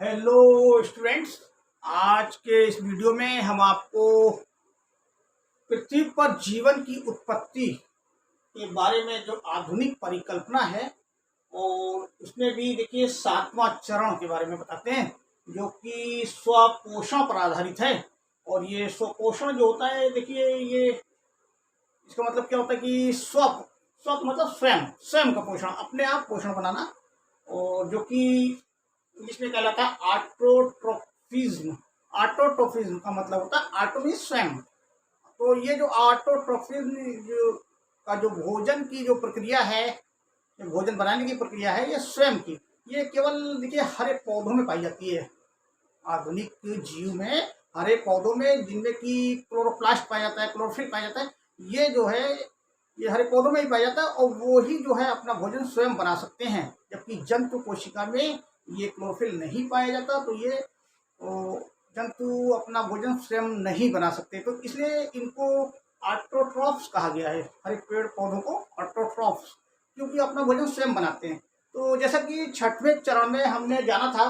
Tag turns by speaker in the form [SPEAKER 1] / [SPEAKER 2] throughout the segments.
[SPEAKER 1] Hello students. आज के इस वीडियो में हम आपको पृथ्वी पर जीवन की उत्पत्ति के बारे में जो आधुनिक परिकल्पना है और उसमें भी देखिए 7वां चरण के बारे में बताते हैं, जो कि स्वपोषण पर आधारित है। और ये स्वपोषण जो होता है, देखिए ये इसका मतलब क्या होता है कि स्व मतलब स्वयं स्वयं का पोषण, अपने आप पोषण बनाना, और जो कि इंग्लिश में कहलाता है ऑटोट्रोफिज्म। ऑटोट्रोफिज्म का मतलब होता है ऑटो मीन्स स्वयं। तो ये जो ऑटोट्रोफिज्म का जो भोजन की जो प्रक्रिया है, जो भोजन बनाने की प्रक्रिया है, ये स्वयं की, ये केवल देखिए हरे पौधों में पाई जाती है। आधुनिक जीव में हरे पौधों में, जिनमें कि क्लोरोप्लास्ट पाया जाता है, क्लोरोफिल पाया जाता है, ये जो है ये हरे पौधों में ही पाया जाता है, और वो ही जो है अपना भोजन स्वयं बना सकते हैं। जबकि जंतु कोशिका में ये क्लोरोफिल नहीं पाया जाता, तो ये जंतु अपना भोजन स्वयं नहीं बना सकते, तो इसलिए इनको ऑटोट्रॉफ्स कहा गया है। हरे पेड़ पौधों को ऑटोट्रॉफ्स, क्योंकि अपना भोजन स्वयं बनाते हैं। तो जैसा कि छठवें चरण में हमने जाना था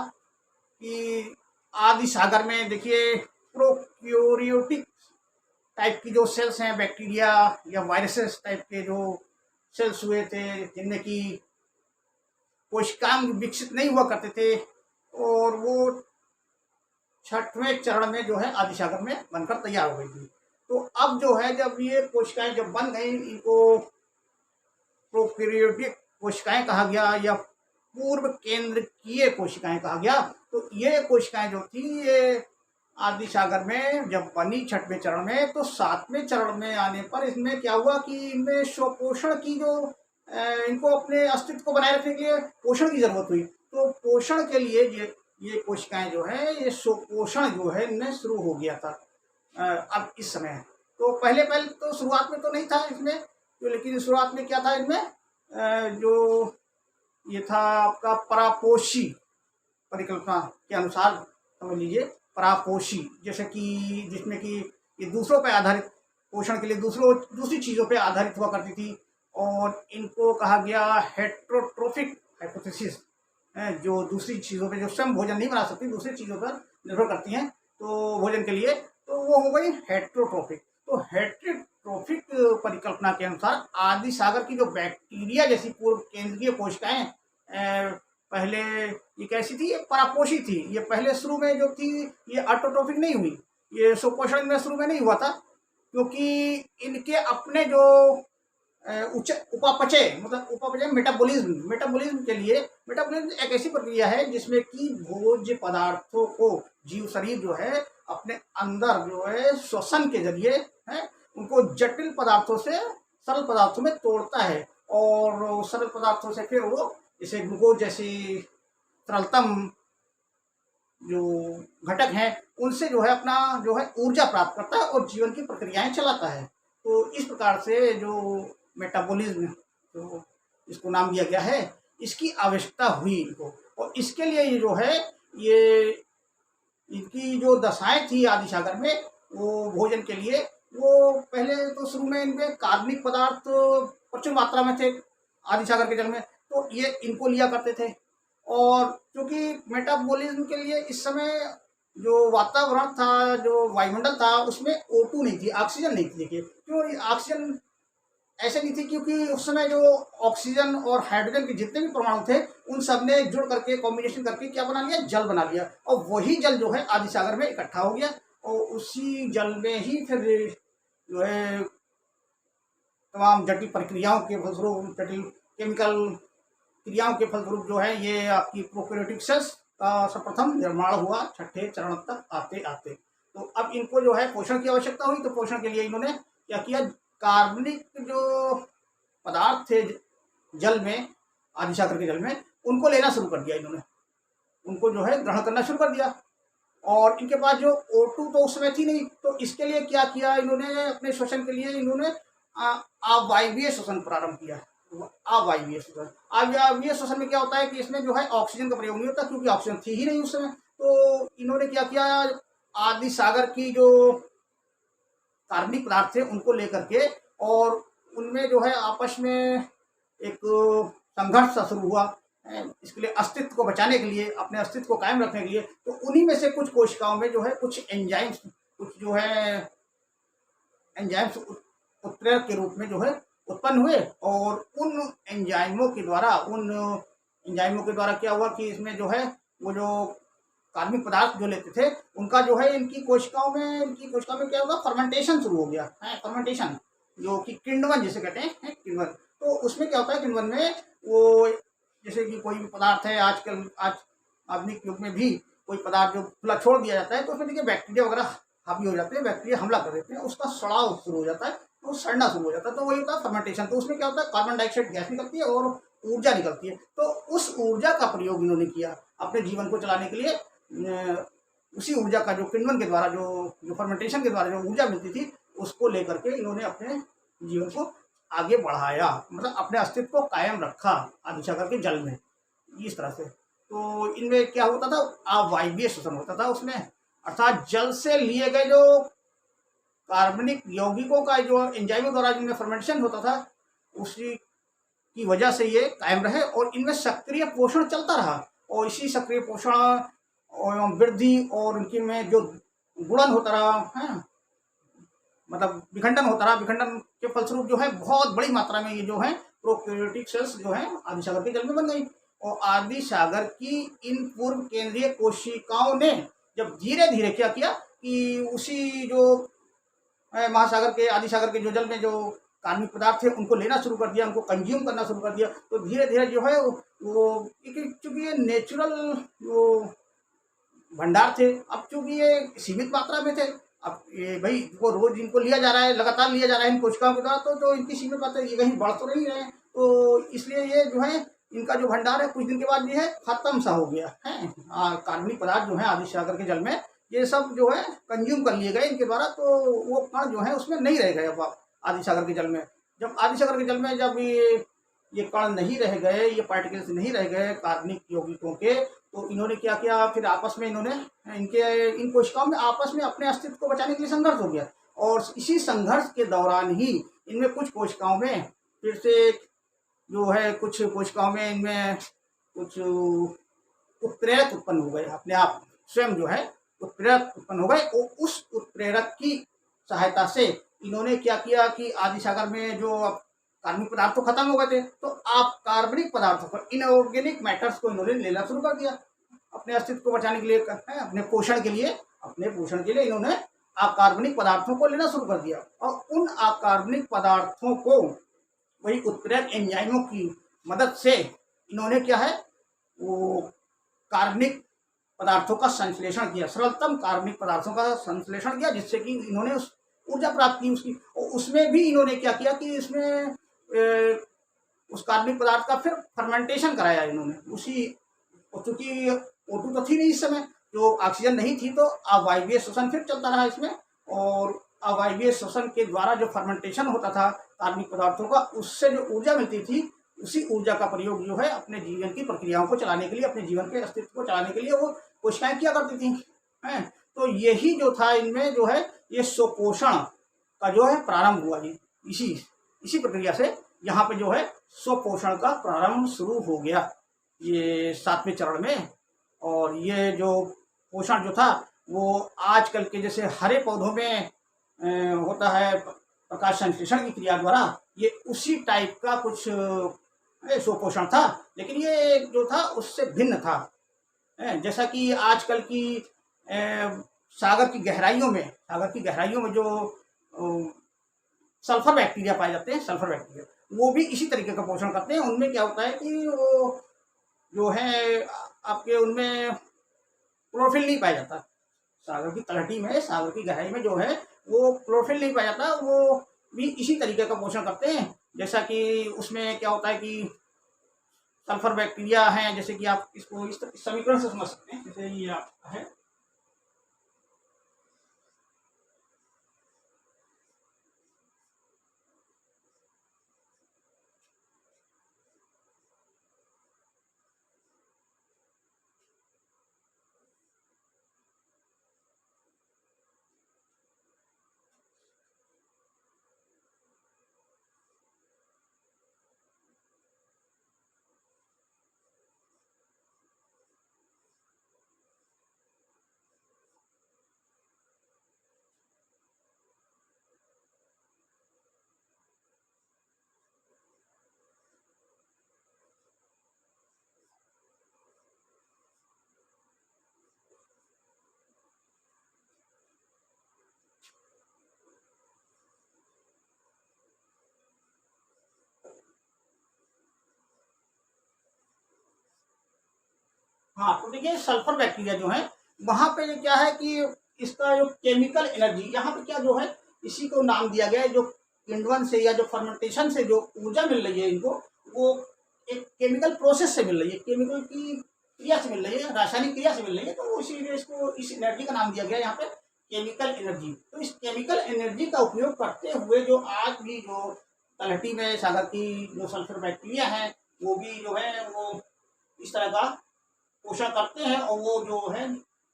[SPEAKER 1] कि आदि सागर में देखिए प्रोक्यूरियोटिक टाइप की जो सेल्स हैं, बैक्टीरिया या वायरसेस टाइप के जो सेल्स हुए थे, जिनमें कि कोशिकाएं विकसित नहीं हुआ करते थे, और वो छठवें चरण में जो है आदि सागर में बनकर तैयार हो गई थी। तो अब जो है, जब ये कोशिकाएं जब बन गई, इनको प्रोकैरियोटिक कोशिकाएं कहा गया या पूर्व केंद्रकीय कोशिकाएं कहा गया। तो ये कोशिकाएं जो थी, ये आदि सागर में जब बनी छठवें चरण में, तो सातवें चरण में आने पर इसमें क्या हुआ कि इनमें स्वपोषण की जो इनको अपने अस्तित्व को बनाए रखने के लिए पोषण की जरूरत हुई। तो पोषण के लिए ये कोशिकाएं जो है, ये स्वपोषण जो है इनमें शुरू हो गया था। अब इस समय तो पहले पहले तो शुरुआत में तो नहीं था इसमें, तो लेकिन शुरुआत में क्या था इनमें, जो ये था आपका परापोषी परिकल्पना के अनुसार समझ लीजिए। परापोषी जैसे कि जिसमें कि ये दूसरों पर आधारित, पोषण के लिए दूसरी चीज़ों पर आधारित हुआ करती थी, और इनको कहा गया हेट्रोट्रोफिक हाइपोथेसिस। जो दूसरी चीज़ों पे, जो स्वयं भोजन नहीं बना सकती, दूसरी चीज़ों पर निर्भर करती हैं तो भोजन के लिए, तो वो हो गई हेट्रोट्रोफिक। तो हेट्रोट्रोफिक परिकल्पना के अनुसार आदि सागर की जो बैक्टीरिया जैसी पूर्व केंद्रीय कोशिकाएं पहले ये कैसी थी, ये परापोषी थी। ये पहले शुरू में जो थी, ये ऑटोट्रोफिक नहीं हुई, ये सुपोषण में शुरू में नहीं हुआ था, क्योंकि इनके अपने जो उपापचय, मतलब उपापचय मेटाबॉलिज्म के लिए, मेटाबॉलिज्म एक ऐसी प्रक्रिया है जिसमें कि भोज्य पदार्थों को जीव शरीर जो है अपने अंदर जो है श्वसन के जरिए है उनको जटिल पदार्थों से सरल पदार्थों में तोड़ता है, और सरल पदार्थों से फिर वो जैसे ग्लूकोज जैसी सरलतम जो घटक हैं, उनसे जो है अपना जो है ऊर्जा प्राप्त करता है और जीवन की प्रक्रियाएं चलाता है। तो इस प्रकार से जो मेटाबॉलिज्म, तो इसको नाम दिया गया है, इसकी आवश्यकता हुई इनको। और इसके लिए ये जो है, ये इनकी जो दशाएं थी आदि सागर में, वो भोजन के लिए, वो पहले तो शुरू में इनमें कार्बनिक पदार्थ प्रचुर मात्रा में थे आदि सागर के जल में, तो ये इनको लिया करते थे। और क्योंकि मेटाबॉलिज्म के लिए इस समय जो वातावरण था, जो वायुमंडल था, उसमें O2 नहीं थी, ऑक्सीजन नहीं थी। देखिए क्यों ऑक्सीजन ऐसे नहीं थी, क्योंकि उस समय जो ऑक्सीजन और हाइड्रोजन के जितने भी परमाणु थे, उन सब ने जुड़ करके कॉम्बिनेशन करके क्या बना लिया, जल बना लिया, और वही जल जो है आदि सागर में इकट्ठा हो गया, और उसी जल में ही फिर जो है तमाम जटिल प्रक्रियाओं के फलस्वरूप, जटिल केमिकल क्रियाओं के फलस्वरूप जो है ये आपकी प्रोकैरियोटिक सेल्स का सर्वप्रथम निर्माण हुआ छठे चरण तक आते आते। तो अब इनको जो है पोषण की आवश्यकता हुई, तो पोषण के लिए इन्होंने क्या किया, कार्बनिक जो पदार्थ थे जल में, आदि सागर के जल में, उनको लेना शुरू कर दिया इन्होंने, उनको जो है ग्रहण करना शुरू कर दिया। और इनके पास जो O2 तो उस समय थी नहीं, तो इसके लिए क्या किया इन्होंने, अपने श्वसन के लिए इन्होंने अवायवीय श्वसन प्रारंभ किया। अवायवीय श्वसन, अवायवीय श्वसन में क्या होता है कि इसमें जो है ऑक्सीजन का प्रयोग नहीं होता, क्योंकि ऑक्सीजन थी ही नहीं उस समय। तो इन्होंने क्या किया, आदि सागर की जो कार्बनिक पदार्थ थे उनको लेकर के, और उनमें जो है आपस में एक संघर्ष सा शुरू हुआ, इसके लिए अस्तित्व को बचाने के लिए, अपने अस्तित्व को कायम रखने के लिए, तो उन्हीं में से कुछ कोशिकाओं में जो है कुछ एंजाइम्स, कुछ जो है एंजाइम्स उत्प्रेरक के रूप में जो है उत्पन्न हुए। और उन एंजाइमों के द्वारा क्या हुआ कि इसमें जो है वो जो कार्बनिक पदार्थ जो लेते थे उनका जो है इनकी कोशिकाओं में क्या होगा, फर्मेंटेशन शुरू हो गया है। फर्मेंटेशन जो कि किण्वन जिसे कहते हैं, किण्वन। तो उसमें क्या होता है किण्वन में, वो जैसे कि कोई भी पदार्थ है, आज आधुनिक युग में भी कोई पदार्थ जो खुला छोड़ दिया जाता है तो उसमें देखिए बैक्टीरिया वगैरह हावी हो जाते हैं, बैक्टीरिया हमला कर देते हैं, उसका सड़ाव शुरू हो जाता है, तो सड़ना शुरू हो जाता है। तो वही होता है फर्मेंटेशन। तो उसमें क्या होता है, कार्बन डाइऑक्साइड गैस निकलती है और ऊर्जा निकलती है। तो उस ऊर्जा का प्रयोग इन्होंने किया अपने जीवन को चलाने के लिए। उसी ऊर्जा का जो किण्वन के द्वारा जो फर्मेंटेशन के द्वारा जो ऊर्जा मिलती थी उसको लेकर के इन्होंने अपने जीवन को आगे बढ़ाया, मतलब अपने अस्तित्व को कायम रखा आदि सागर के जल में, इस तरह से। तो इनमें क्या होता था, अवायवीय श्वसन होता था उसमें, अर्थात जल से लिए गए जो कार्बनिक यौगिकों का जो एंजाइमों द्वारा जिनमें फर्मेंटेशन होता था उसी की वजह से ये कायम रहे और इनमें सक्रिय पोषण चलता रहा। और इसी सक्रिय पोषण और वृद्धि और उनकी में जो गुणन होता रहा है, मतलब विखंडन होता रहा, विखंडन के फलस्वरूप जो है बहुत बड़ी मात्रा में ये जो है प्रोकैरियोटिक सेल्स जो है आदि सागर के जल में बन गई। और आदि सागर की इन पूर्व केंद्रीय कोशिकाओं ने जब धीरे धीरे क्या किया कि उसी जो महासागर के, आदि सागर के जो जल में जो कार्बनिक पदार्थ थे उनको लेना शुरू कर दिया, उनको कंज्यूम करना शुरू कर दिया। तो धीरे धीरे जो है वो चूंकि ये नेचुरल वो भंडार थे, अब चूंकि ये सीमित मात्रा में थे, अब ये भाई वो रोज इनको लिया जा रहा है, लगातार लिया जा रहा है इन कोशिकाओं के द्वारा, तो जो इनकी सीमित मात्रा ये कहीं बढ़ तो नहीं रहे, तो इसलिए ये जो है इनका जो भंडार है कुछ दिन के बाद ये है खत्म सा हो गया है। कार्बनिक पदार्थ जो है आदि सागर के जल में ये सब जो है कंज्यूम कर लिए गए इनके द्वारा, तो वो कण जो है उसमें नहीं रह गए। अब आदि सागर के जल में, जब आदि सागर के जल में जब ये कण नहीं रह गए, ये पार्टिकल्स नहीं रह गए कार्बनिक यौगिकों के, तो इन्होंने क्या किया, फिर आपस में इन्होंने इन कोशिकाओं में आपस में अपने अस्तित्व को बचाने के लिए संघर्ष हो गया। और इसी संघर्ष के दौरान ही इनमें कुछ कोशिकाओं में फिर से जो है, कुछ कोशिकाओं में इनमें कुछ उत्प्रेरक उत्पन्न हो गए, अपने आप स्वयं जो है उत्प्रेरक उत्पन्न हो गए। और उस उत्प्रेरक की सहायता से इन्होंने क्या किया कि आदि सागर में जो कार्बनिक पदार्थ तो खत्म हो गए थे, तो आप कार्बनिक पदार्थों को, इनऑर्गेनिक मैटर्स को इन्होंने लेना शुरू कर दिया अपने अस्तित्व को बचाने के लिए, अपने पोषण के लिए इन्होंने अकार्बनिक पदार्थों को लेना शुरू कर दिया। और उन अकार्बनिक पदार्थों को वही उत्प्रेरक एंजाइमों की मदद से इन्होंने क्या है वो कार्बनिक पदार्थों का संश्लेषण किया, सरलतम कार्बनिक पदार्थों का संश्लेषण किया, जिससे कि इन्होंने उस ऊर्जा प्राप्त की उसकी। और उसमें भी इन्होंने क्या किया कि इसमें उस कार्बनिक पदार्थ का फिर फर्मेंटेशन कराया इन्होंने उसी। चूंकि O2 तो थी नहीं इस समय, जो ऑक्सीजन नहीं थी, तो अवायवीय श्वसन फिर चलता रहा इसमें। और अवायवीय श्वसन के द्वारा जो फर्मेंटेशन होता था कार्बनिक पदार्थों का, उससे जो ऊर्जा मिलती थी, उसी ऊर्जा का प्रयोग जो है अपने जीवन की प्रक्रियाओं को चलाने के लिए, अपने जीवन के अस्तित्व को चलाने के लिए वो कोशिकाएं किया करती थी, हैं। तो यही जो था इनमें जो है ये स्वपोषण का जो है प्रारंभ हुआ जी, इसी प्रक्रिया से यहाँ पे जो है स्वपोषण का प्रारंभ शुरू हो गया ये 7वें चरण में। और ये जो पोषण जो था वो आजकल के जैसे हरे पौधों में होता है प्रकाश संश्लेषण की क्रिया द्वारा, ये उसी टाइप का कुछ स्वपोषण था, लेकिन ये जो था उससे भिन्न था। जैसा कि आजकल की सागर की गहराइयों में जो सल्फर बैक्टीरिया पाए जाते हैं, सल्फर बैक्टीरिया वो भी इसी तरीके का पोषण करते हैं। उनमें क्या होता है कि वो जो है आपके उनमें क्लोरोफिल नहीं पाया जाता, सागर की तलहटी में, सागर की गहराई में जो है वो क्लोरोफिल नहीं पाया जाता, वो भी इसी तरीके का पोषण करते हैं। जैसा कि उसमें क्या होता है कि सल्फर बैक्टीरिया हैं, जैसे कि आप इसको इस समीकरण से समझ सकते हैं, जैसे ये है हाँ, तो देखिए सल्फर बैक्टीरिया जो है वहाँ पे ये क्या है कि इसका जो केमिकल एनर्जी यहाँ पे क्या जो है इसी को नाम दिया गया है, जो किण्वन से या जो फर्मेंटेशन से जो ऊर्जा मिल रही है इनको, वो एक केमिकल प्रोसेस से मिल रही है, केमिकल की क्रिया से मिल रही है, रासायनिक क्रिया से मिल रही है, तो इसीलिए इसको इस एनर्जी का नाम दिया गया है यहाँ पे केमिकल एनर्जी। तो इस केमिकल एनर्जी का उपयोग करते हुए जो आज भी जो तलहटी में सागर की जो सल्फर बैक्टीरिया है वो भी जो है वो इस तरह का पोषण करते हैं, और वो जो है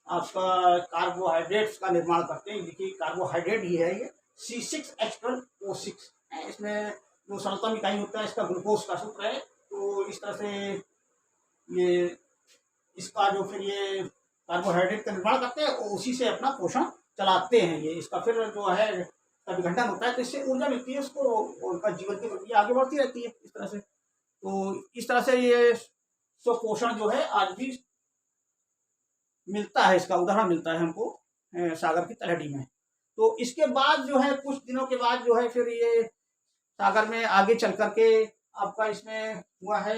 [SPEAKER 1] आपका कार्बोहाइड्रेट्स का निर्माण करते हैं। देखिए कार्बोहाइड्रेट ही है ये C6H12O6 है, इसमें जो सरलतम इकाई होता है इसका ग्लूकोज का सूत्र है। तो इस तरह से ये इसका जो फिर ये कार्बोहाइड्रेट का निर्माण करते हैं और उसी से अपना पोषण चलाते हैं। ये इसका फिर जो है विघटन होता है तो इससे ऊर्जा मिलती है उसको, और उनका जीवन की प्रक्रिया आगे बढ़ती रहती है इस तरह से। तो इस तरह से ये स्वपोषण जो है आज भी मिलता है, इसका उदाहरण मिलता है हमको सागर की तलहटी में। तो इसके बाद जो है कुछ दिनों के बाद जो है फिर ये सागर में आगे चल करके आपका इसमें हुआ है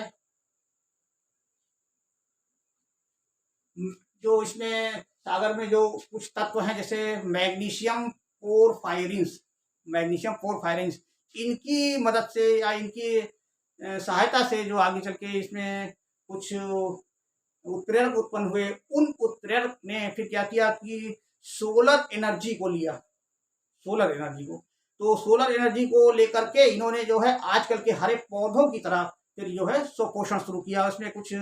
[SPEAKER 1] जो इसमें सागर में जो कुछ तत्व हैं जैसे मैग्नीशियम पोरफायरिन्स, मैग्नीशियम पोरफायरिन्स, इनकी मदद से या इनकी सहायता से जो आगे चल के इसमें कुछ उत्प्रेरक उत्पन्न हुए। उन उत्प्रेरक ने फिर क्या किया कि सोलर एनर्जी को लिया, सोलर एनर्जी को, तो सोलर एनर्जी को लेकर के इन्होंने जो है आजकल के हरे पौधों की तरह फिर जो है स्वपोषण शुरू किया। उसमें कुछ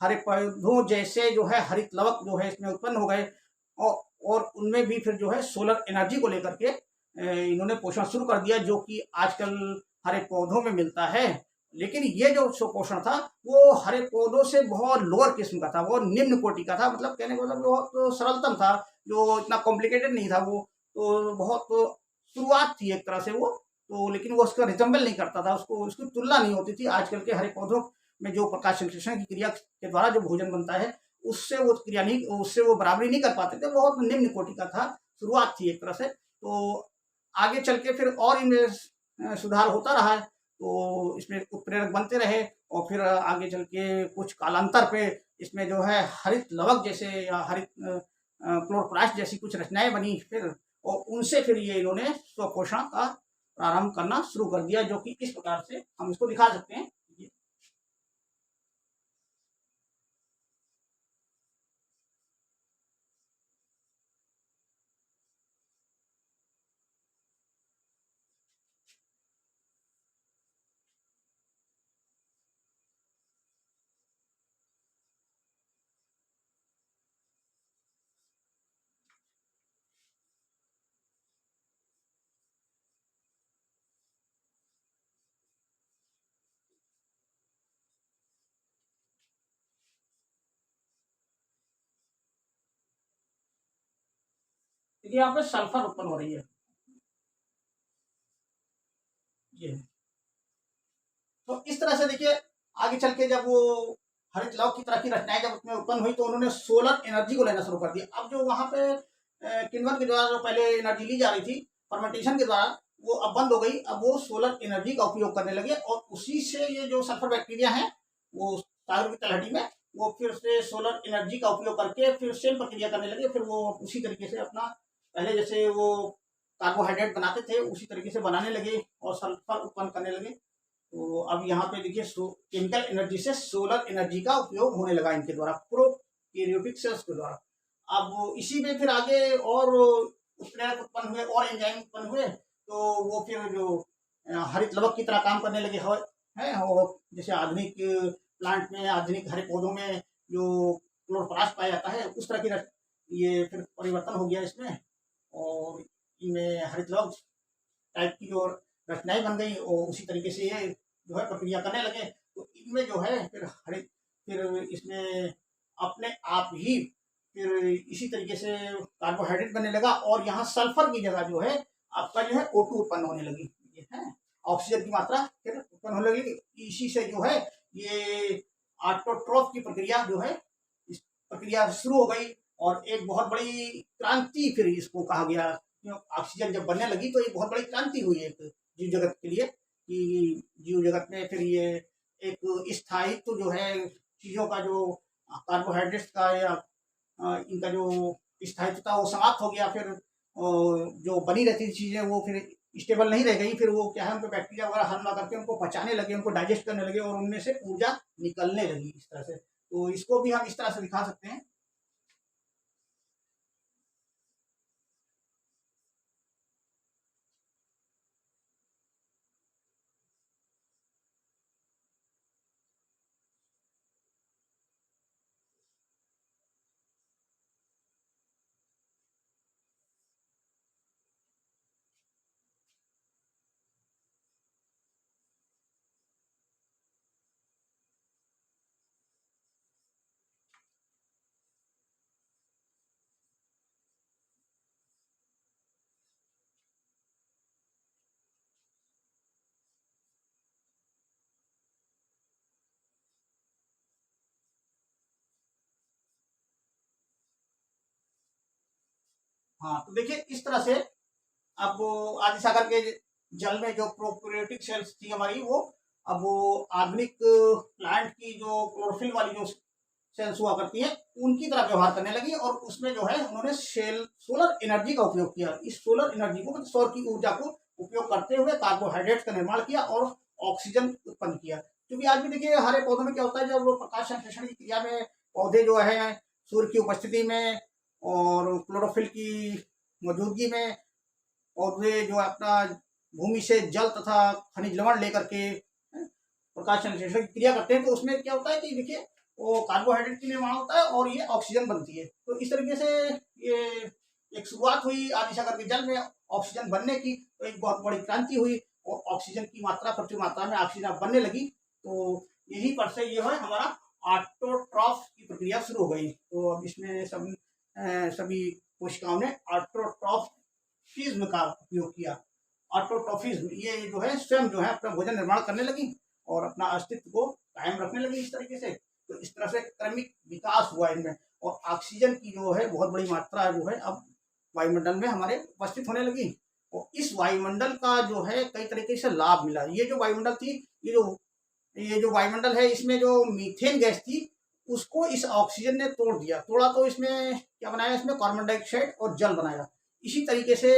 [SPEAKER 1] हरे पौधों जैसे जो है हरित लवक जो है इसमें उत्पन्न हो गए, और उनमें भी फिर जो है सोलर एनर्जी को लेकर के इन्होंने पोषण शुरू कर दिया, जो कि आजकल हरे पौधों में मिलता है। लेकिन ये जो स्वपोषण था वो हरे पौधों से बहुत लोअर किस्म का था, बहुत निम्न कोटि का था, मतलब कहने का मतलब बहुत तो सरलतम था, जो इतना कॉम्प्लिकेटेड नहीं था वो, तो बहुत तो शुरुआत थी एक तरह से वो, तो लेकिन वो उसका रिजम्बल नहीं करता था, उसको उसकी तुलना नहीं होती थी आजकल के हरे पौधों में जो प्रकाश संश्लेषण की क्रिया के द्वारा जो भोजन बनता है उससे वो क्रिया नहीं, उससे वो बराबरी नहीं कर पाते थे, बहुत निम्न कोटि का था, शुरुआत थी एक तरह से। तो आगे चल के फिर और इनमें सुधार होता रहा है, तो इसमें उत्प्रेरक बनते रहे, और फिर आगे चल के कुछ कालांतर पे इसमें जो है हरित लवक जैसे या हरित क्लोरोप्लास्ट जैसी कुछ रचनाएं बनी फिर, और उनसे फिर ये इन्होंने स्वपोषण का प्रारंभ करना शुरू कर दिया, जो कि इस प्रकार से हम इसको दिखा सकते हैं। देखिए यहाँ पे सल्फर उत्पन्न हो रही है ये, तो इस तरह से देखिए आगे चल के जब वो हरित लव की तरह की रचनाएं जब उसमें उत्पन्न हुई तो उन्होंने सोलर एनर्जी को लेना शुरू कर दिया। अब जो वहां पे किण्वन के द्वारा जो पहले एनर्जी ली जा रही थी फर्मेंटेशन के द्वारा, वो अब बंद हो गई, अब वो सोलर एनर्जी का उपयोग करने लगे, और उसी से ये जो सल्फर बैक्टीरिया है वो सागर की तलहटी में वो फिर से सोलर एनर्जी का उपयोग करके फिर सेम प्रक्रिया करने लगे। फिर वो उसी तरीके से अपना पहले जैसे वो कार्बोहाइड्रेट बनाते थे उसी तरीके से बनाने लगे और सल्फर उत्पन्न करने लगे। तो अब यहाँ पे देखिए केमिकल एनर्जी से सोलर एनर्जी का उपयोग होने लगा इनके द्वारा, प्रोकैरियोटिक सेल्स के द्वारा। अब इसी में फिर आगे और उत्प्रेरक उत्पन्न हुए और एंजाइम उत्पन्न हुए, तो वो फिर जो हरित लवक की तरह काम करने लगे है, और जैसे आधुनिक प्लांट में आधुनिक हरे पौधों में जो क्लोरोप्लास्ट पाया जाता है उस तरह की ये फिर परिवर्तन हो गया इसमें, और इनमें हरित लवक टाइप की जो रचनाएं बन गई और उसी तरीके से ये जो है प्रक्रिया करने लगे। तो इनमें जो है फिर इसमें अपने आप ही फिर इसी तरीके से कार्बोहाइड्रेट बनने लगा, और यहाँ सल्फर की जगह जो है आपका जो है O2 उत्पन्न होने लगी, ये है ऑक्सीजन की मात्रा फिर उत्पन्न होने लगी। इसी से जो है ये ऑटोट्रोफ की प्रक्रिया जो है इस प्रक्रिया शुरू हो गई, और एक बहुत बड़ी क्रांति फिर इसको कहा गया। ऑक्सीजन जब बनने लगी तो ये बहुत बड़ी क्रांति हुई एक जीव जगत के लिए, कि जीव जगत में फिर ये एक स्थायित्व जो है चीजों का जो कार्बोहाइड्रेट्स का या इनका जो स्थायित्व था वो समाप्त हो गया, फिर जो बनी रहती थी चीज़ें वो फिर स्टेबल नहीं रह गई, फिर वो क्या है उनको बैक्टीरिया वगैरह हमला करके उनको पचाने लगे, उनको डाइजेस्ट करने लगे और उनमें से ऊर्जा निकलने लगी इस तरह से। तो इसको भी हम इस तरह से दिखा सकते हैं। हाँ, तो देखिए इस तरह से अब वो आदि सागर के जल में जो प्रोक्रियोटिक सेल्स थी हमारी, वो अब वो आधुनिक प्लांट की जो क्लोरोफिल वाली जो सेल्स हुआ करती है उनकी तरह व्यवहार करने लगी, और उसमें जो है उन्होंने सोलर एनर्जी का उपयोग किया। इस सोलर एनर्जी को, मतलब सौर की ऊर्जा को उपयोग करते हुए कार्बोहाइड्रेट्स का निर्माण किया और ऑक्सीजन उत्पन्न किया। क्योंकि आज भी देखिए हरे पौधों में क्या होता है, जब वो प्रकाश संश्लेषण की क्रिया में पौधे जो है सूर्य की उपस्थिति में और क्लोरोफिल की मौजूदगी में पौधे जो अपना भूमि से जल तथा खनिज लवण लेकर के प्रकाश संश्लेषण की क्रिया करते हैं, तो उसमें क्या होता है कि देखिए वो कार्बोहाइड्रेट का निर्माण होता है और ये ऑक्सीजन बनती है। तो इस तरीके से ये एक शुरुआत हुई आदि सागर के जल में ऑक्सीजन बनने की, तो एक बहुत बड़ी क्रांति हुई और ऑक्सीजन की मात्रा प्रचुर मात्रा में ऑक्सीजन बनने लगी। तो यही पर से ये है हमारा ऑटोट्रॉफ की प्रक्रिया शुरू हो गई। तो अब इसमें सभी कोशिकाओं ने ऑटोट्रॉफिज्म का उपयोग किया। ऑटोट्रॉफिज्म ये जो है स्वयं जो है अपना भोजन निर्माण करने लगी और अपना अस्तित्व को कायम रखने लगी इस तरीके से। तो इस तरह से क्रमिक विकास हुआ इनमें, और ऑक्सीजन की जो है बहुत बड़ी मात्रा जो है अब वायुमंडल में हमारे उपस्थित होने लगी। और इस वायुमंडल का जो है कई तरीके से लाभ मिला। ये जो वायुमंडल थी, ये जो वायुमंडल है, इसमें जो मीथेन गैस थी उसको इस ऑक्सीजन ने तोड़ दिया। तोड़ा तो इसमें क्या बनाया, इसमें कार्बन डाइऑक्साइड और जल बनाया। इसी तरीके से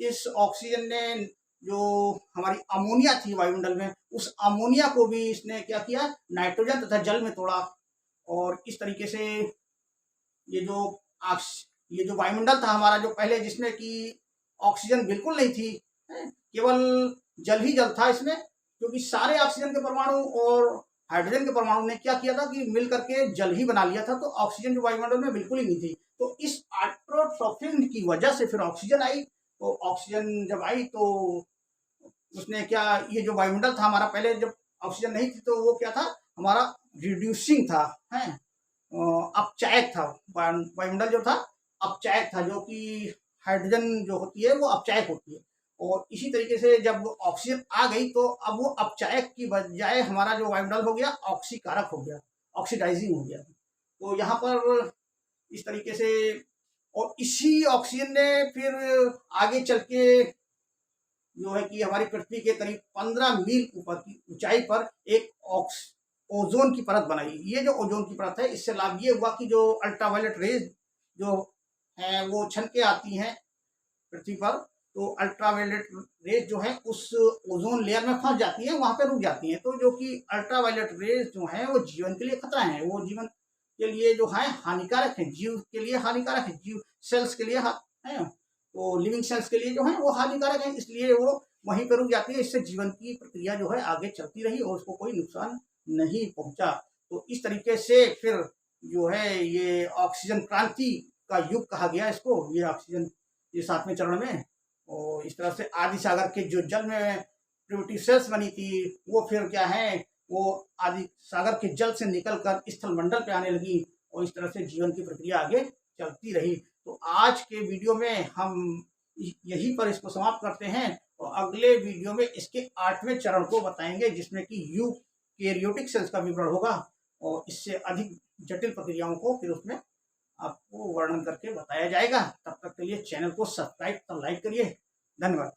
[SPEAKER 1] इस ऑक्सीजन ने जो हमारी अमोनिया थी वायुमंडल में, उस अमोनिया को भी इसने क्या किया, नाइट्रोजन तथा जल में तोड़ा। और इस तरीके से ये जो ये जो वायुमंडल था हमारा जो पहले, जिसमें कि ऑक्सीजन बिल्कुल नहीं थी, केवल जल ही जल था इसमें, क्योंकि सारे ऑक्सीजन के परमाणु और हाइड्रोजन के परमाणु ने क्या किया था कि मिल करके जल ही बना लिया था। तो ऑक्सीजन जो वायुमंडल में बिल्कुल ही नहीं थी। तो इस ऑटोट्रॉफिज्म की वजह से फिर ऑक्सीजन आई। तो ऑक्सीजन जब आई तो उसने क्या, ये जो वायुमंडल था हमारा पहले जब ऑक्सीजन नहीं थी, तो वो क्या था हमारा, रिड्यूसिंग था, है अपचायक था। वायुमंडल जो था अपचायक था, जो कि हाइड्रोजन जो होती है वो अपचायक होती है। और इसी तरीके से जब ऑक्सीजन आ गई तो अब वो अपचायक की बजाय हमारा जो वायुमंडल हो गया ऑक्सीकारक हो गया, ऑक्सीडाइजिंग हो गया। तो यहाँ पर इस तरीके से, और इसी ऑक्सीजन ने फिर आगे चल के जो है कि हमारी पृथ्वी के करीब 15 मील ऊपर की ऊंचाई पर एक ओजोन की परत बनाई। ये जो ओजोन की परत है, इससे लाभ ये हुआ कि जो अल्ट्रावायलेट रेज जो है वो छन के आती हैं पृथ्वी पर, तो अल्ट्रावायलेट रेज जो है उस ओजोन लेयर में फंस जाती है, वहां पर रुक जाती हैं। तो जो कि अल्ट्रावायलेट रेज जो है वो जीवन के लिए खतरा है, वो जीवन के लिए जो है हानिकारक है, जीव के लिए हानिकारक है, जीव सेल्स के लिए है, तो लिविंग सेल्स के लिए जो है वो हानिकारक है, इसलिए वो वहीं पर रुक जाती है। इससे जीवन की प्रक्रिया जो है आगे चलती रही और उसको कोई नुकसान नहीं पहुंचा। तो इस तरीके से फिर जो है ये ऑक्सीजन क्रांति का युग कहा गया इसको, ये ऑक्सीजन ये 7वें चरण में। और इस तरह से आदि सागर के जो जल में प्रिमिटिव सेल्स बनी थी, वो फिर क्या है, वो आदि सागर के जल से निकलकर स्थल मंडल पे आने लगी, और इस तरह से जीवन की प्रक्रिया आगे चलती रही। तो आज के वीडियो में हम यहीं पर इसको समाप्त करते हैं, और अगले वीडियो में इसके 8वें चरण को बताएंगे, जिसमें कि यूकैरियोटिक सेल्स का विवरण होगा, और इससे अधिक जटिल प्रक्रियाओं को फिर उसमें आपको वर्णन करके बताया जाएगा। तब तक के लिए चैनल को सब्सक्राइब और लाइक करिए। धन्यवाद।